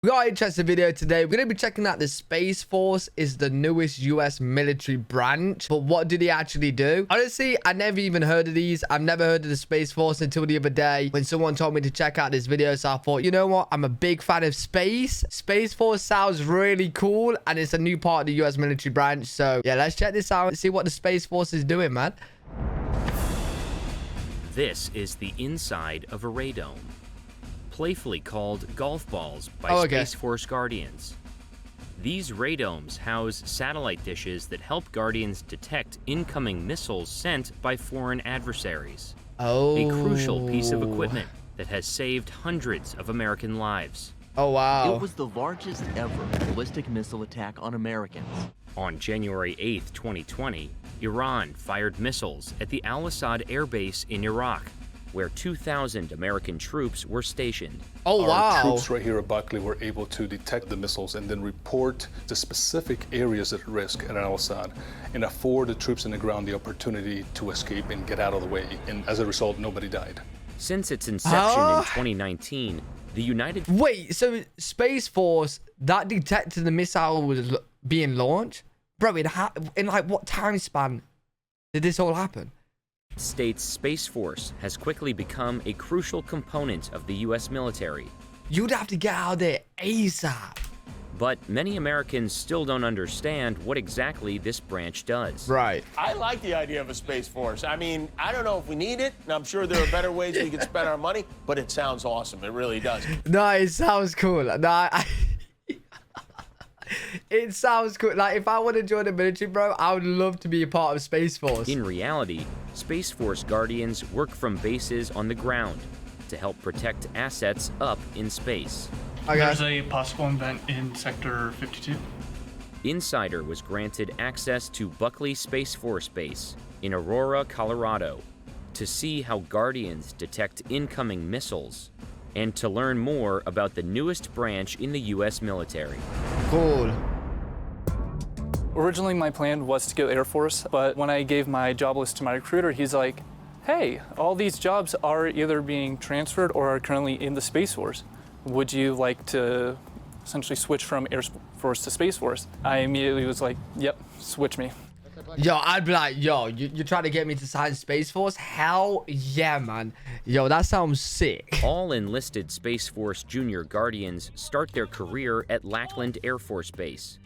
We got an interesting video today. We're going to be checking out the Space Force is the newest US military branch. But what do they actually do? Honestly, I never even heard of these. I've never heard of the Space Force until the other day when someone told me to check out this video. So I thought, you know what? I'm a big fan of space. Space Force sounds really cool. And it's a new part of the US military branch. So yeah, let's check this out and see what the Space Force is doing, man. This is the inside of a radome, playfully called golf balls by Space Force Guardians. These radomes house satellite dishes that help Guardians detect incoming missiles sent by foreign adversaries. A crucial piece of equipment that has saved hundreds of American lives. Oh, wow. It was the largest ever ballistic missile attack on Americans. On January 8th, 2020, Iran fired missiles at the Al-Assad air base in Iraq, where 2,000 American troops were stationed. Oh, wow. Our troops right here at Buckley were able to detect the missiles and then report the specific areas at risk at Al-Assad and afford the troops on the ground the opportunity to escape and get out of the way. And as a result, nobody died. Since its inception in 2019, the United... Wait, so Space Force, that detected the missile was being launched? Bro, in like what time span did this all happen? States Space Force has quickly become a crucial component of the U.S. military. You'd have to get out there ASAP. But many Americans still don't understand what exactly this branch does. Right. I like the idea of a Space Force. I mean, I don't know if we need it, and I'm sure there are better ways we can spend our money, but it sounds awesome. It really does. No, it sounds cool. No, it sounds cool. Like, if I want to join the military, bro, I would love to be a part of Space Force. In reality, Space Force Guardians work from bases on the ground to help protect assets up in space. Okay. There's a possible event in Sector 52. Insider was granted access to Buckley Space Force Base in Aurora, Colorado, to see how Guardians detect incoming missiles and to learn more about the newest branch in the U.S. military. Cool. Originally, my plan was to go Air Force, but when I gave my job list to my recruiter, he's like, hey, all these jobs are either being transferred or are currently in the Space Force. Would you like to essentially switch from Air Force to Space Force? I immediately was like, yep, switch me. Yo, I'd be like, yo, you're trying to get me to sign Space Force? Hell yeah, man. Yo, that sounds sick. All enlisted Space Force Junior Guardians start their career at Lackland Air Force Base.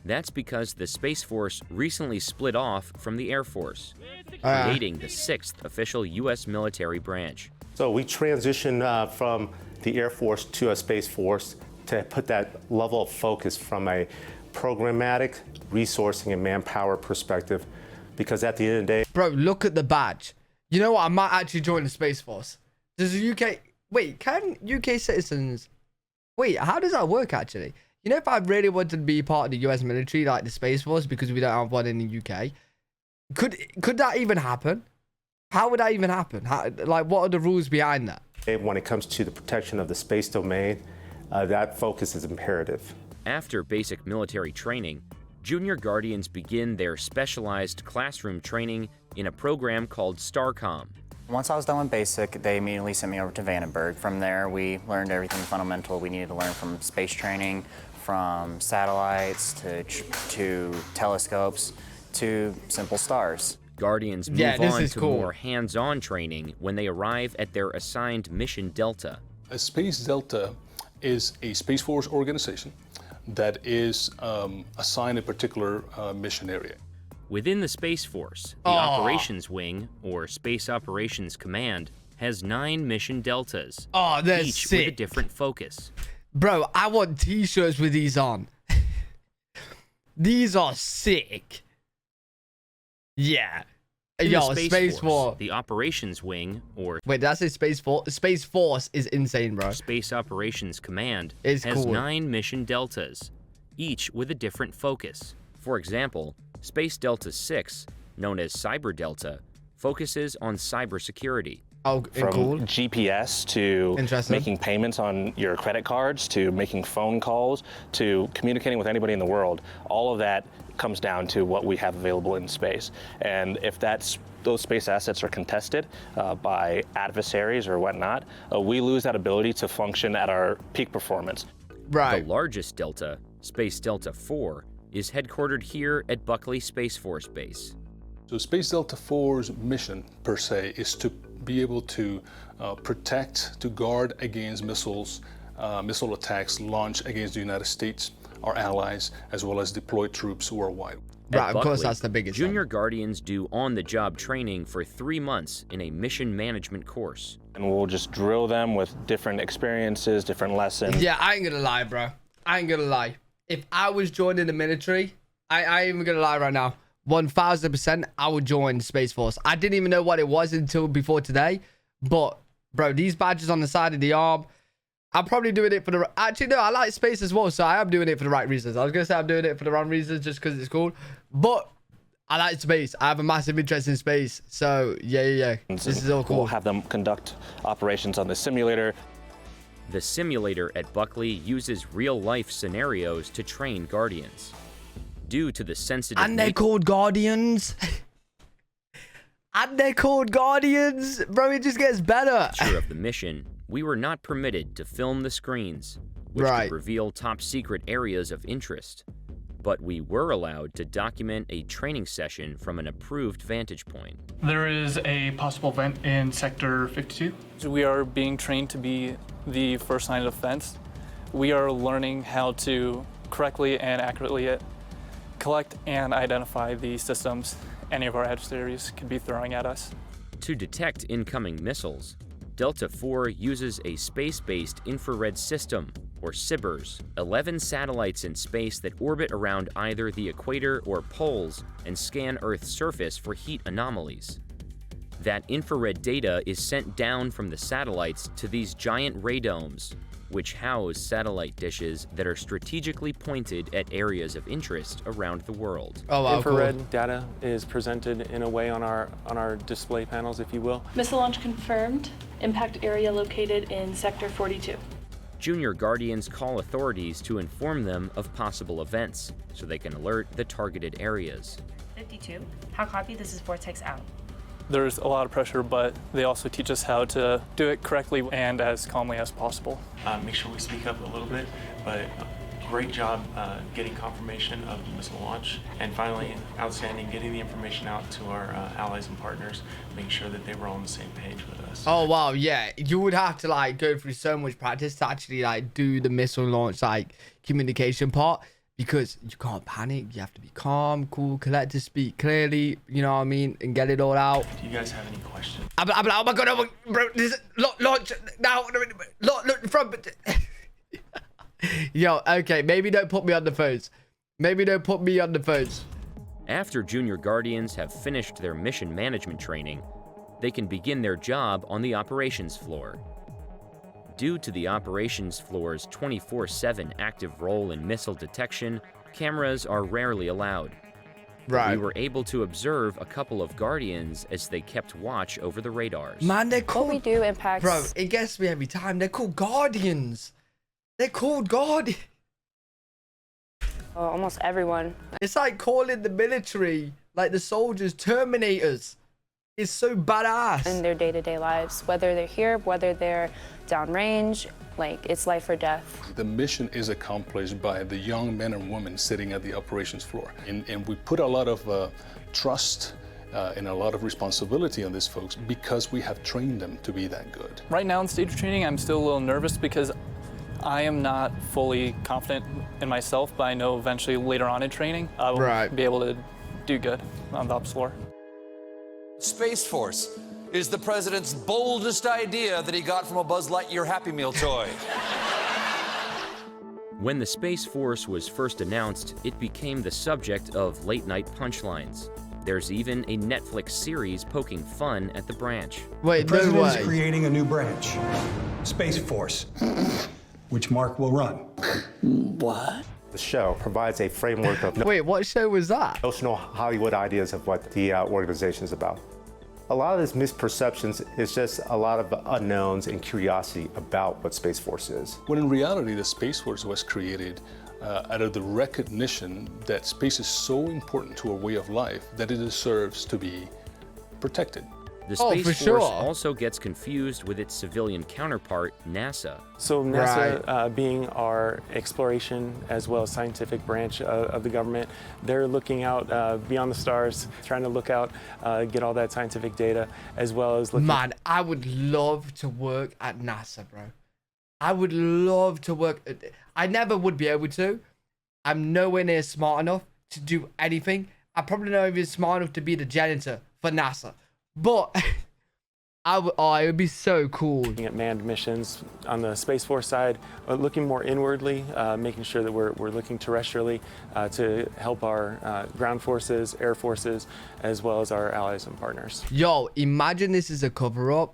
That's because the Space Force recently split off from the Air Force, creating the 6th official U.S. military branch. So we transitioned from the Air Force to a Space Force to put that level of focus from a programmatic, resourcing, and manpower perspective, because at the end of the day... Bro, look at the badge. You know what? I might actually join the Space Force. Does the UK... Wait, can UK citizens... Wait, how does that work, actually? You know, if I really wanted to be part of the US military, like the Space Force, because we don't have one in the UK, could that even happen? How would that even happen? Like, what are the rules behind that? When it comes to the protection of the space domain, that focus is imperative. After basic military training, Junior Guardians begin their specialized classroom training in a program called STARCOM. Once I was done with basic, they immediately sent me over to Vandenberg. From there, we learned everything fundamental we needed to learn, from space training, from satellites to telescopes to simple stars. Guardians move on to more hands-on training when they arrive at their assigned Mission Delta. A Space Delta is a Space Force organization that is assigned a particular mission area. Within the Space Force, the Operations Wing, or Space Operations Command, has 9 mission deltas, each with a different focus. Bro, I want t-shirts with these on. These are sick. Yeah. Yo, Space Force. The Operations Wing, or... Wait, did I say Space Force? Space Force is insane, bro. Space Operations Command has 9 mission deltas, each with a different focus. For example, Space Delta 6, known as Cyber Delta, focuses on cybersecurity. Oh, from cool. GPS to making payments on your credit cards, to making phone calls, to communicating with anybody in the world. All of that comes down to what we have available in space. And if those space assets are contested by adversaries or whatnot, we lose that ability to function at our peak performance. Right. The largest delta, Space Delta 4, is headquartered here at Buckley Space Force Base. So Space Delta 4's mission, per se, is to be able to protect, to guard against missiles, missile attacks launched against the United States, our allies, as well as deploy troops worldwide. Right, of course, that's the biggest Junior Guardians do on-the-job training for 3 months in a mission management course. And we'll just drill them with different experiences, different lessons. Yeah, I ain't gonna lie, bro. I ain't gonna lie. If I was joining the military, I ain't even gonna lie right now. 1000%, I would join Space Force. I didn't even know what it was until before today. But, bro, these badges on the side of the arm, I'm probably doing it for the... Actually, no, I like space as well, so I am doing it for the right reasons. I was going to say I'm doing it for the wrong reasons just because it's cool. But I like space. I have a massive interest in space. So, yeah. This is all cool. We'll have them conduct operations on the simulator. The simulator at Buckley uses real-life scenarios to train Guardians. Due to the sensitive... And they're called Guardians. And they're called Guardians. Bro, it just gets better. Nature of the mission, we were not permitted to film the screens, which could reveal top-secret areas of interest. But we were allowed to document a training session from an approved vantage point. There is a possible vent in Sector 52. We are being trained to be the first line of defense. We are learning how to correctly and accurately collect and identify the systems any of our adversaries could be throwing at us. To detect incoming missiles, Delta 4 uses a space-based infrared system, or SIBRs, 11 satellites in space that orbit around either the equator or poles and scan Earth's surface for heat anomalies. That infrared data is sent down from the satellites to these giant radomes, which house satellite dishes that are strategically pointed at areas of interest around the world. Oh, wow, infrared data is presented in a way on our display panels, if you will. Missile launch confirmed. Impact area located in Sector 42. Junior Guardians call authorities to inform them of possible events, so they can alert the targeted areas. 52, how copy? This is Vortex out. There's a lot of pressure, but they also teach us how to do it correctly and as calmly as possible. Make sure we speak up a little bit, but great job getting confirmation of the missile launch. And finally, outstanding getting the information out to our allies and partners, making sure that they were all on the same page with us. Oh, wow, yeah. You would have to, like, go through so much practice to actually, like, do the missile launch, like, communication part. Because you can't panic, you have to be calm, cool, collected, speak clearly, you know what I mean, and get it all out. Do you guys have any questions? Oh my god, bro, this launch now, look from. Yo, okay, maybe don't put me on the phones. Maybe don't put me on the phones. After Junior Guardians have finished their mission management training, they can begin their job on the operations floor. Due to the operations floor's 24/7 active role in missile detection, cameras are rarely allowed. Right. We were able to observe a couple of Guardians as they kept watch over the radars. Man, they're called... What we do impacts... Bro, it gets me every time. They're called Guardians. They're called Guardians. Almost everyone. It's like calling the military, like the soldiers, Terminators. It's so badass. In their day-to-day lives, whether they're here, whether they're downrange, like it's life or death. The mission is accomplished by the young men and women sitting at the operations floor. And we put a lot of trust and a lot of responsibility on these folks because we have trained them to be that good. Right now in stage training, I'm still a little nervous because I am not fully confident in myself, but I know eventually later on in training, I will be able to do good on the ops floor. Space Force is the president's boldest idea that he got from a Buzz Lightyear Happy Meal toy. When the Space Force was first announced, it became the subject of late-night punchlines. There's even a Netflix series poking fun at the branch. Wait, the president is creating a new branch, Space Force, which Mark will run. What? The show provides a framework of... Wait, what show was that? Notional Hollywood ideas of what the organization is about. A lot of these misperceptions is just a lot of unknowns and curiosity about what Space Force is. When in reality, the Space Force was created out of the recognition that space is so important to our way of life that it deserves to be protected. The Space Force also gets confused with its civilian counterpart, NASA. So NASA, being our exploration as well as scientific branch of the government, they're looking out beyond the stars, trying to look out, get all that scientific data, as well as looking... Man, I would love to work at NASA, bro. I would love to work... I never would be able to. I'm nowhere near smart enough to do anything. I'm probably not even smart enough to be the janitor for NASA. But it would be so cool. Looking at manned missions on the Space Force side, looking more inwardly, making sure that we're looking terrestrially to help our ground forces, air forces, as well as our allies and partners. Yo, imagine this is a cover-up.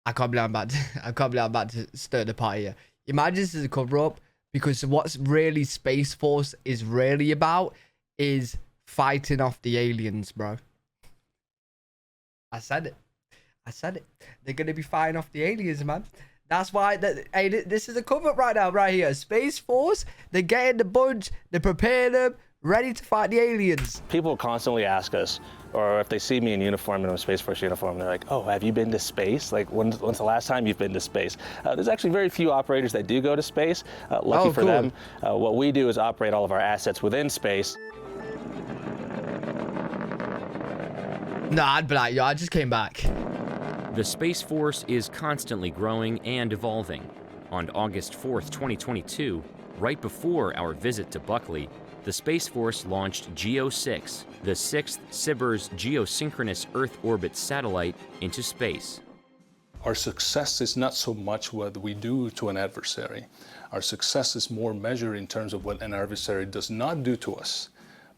I can't believe I'm about to stir the pot here. Imagine this is a cover-up, because what's really Space Force is really about is fighting off the aliens, bro. I said it. I said it. They're going to be fighting off the aliens, man. That's why, hey, this is a cover-up right now, right here. Space Force, they're getting the bunch, they're preparing them, ready to fight the aliens. People constantly ask us, or if they see me in uniform, in a Space Force uniform, they're like, oh, have you been to space? Like, when's the last time you've been to space? There's actually very few operators that do go to space. Lucky for them. What we do is operate all of our assets within space. Nah, I'd be like, yo, I just came back. The Space Force is constantly growing and evolving. On August 4th, 2022, right before our visit to Buckley, the Space Force launched GEO-6, the 6th SBIRS geosynchronous Earth orbit satellite, into space. Our success is not so much what we do to an adversary. Our success is more measured in terms of what an adversary does not do to us,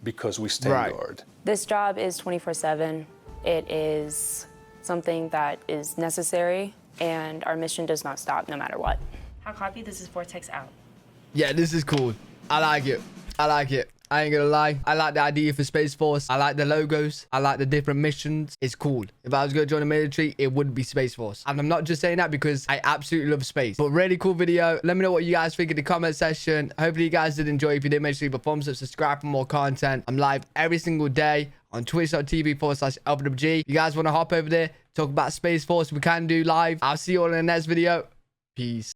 because we stand guard. This job is 24/7. It is something that is necessary, and our mission does not stop no matter what. How copy? This is Vortex out. Yeah, this is cool. I like it. I like it. I ain't gonna lie. I like the idea for Space Force. I like the logos. I like the different missions. It's cool. If I was gonna join the military, it would be Space Force. And I'm not just saying that because I absolutely love space. But really cool video. Let me know what you guys think in the comment section. Hopefully you guys did enjoy. If you did, make sure you leave a thumbs up, subscribe for more content. I'm live every single day on twitch.tv/LWG. You guys want to hop over there, talk about Space Force, we can do live. I'll see you all in the next video. Peace.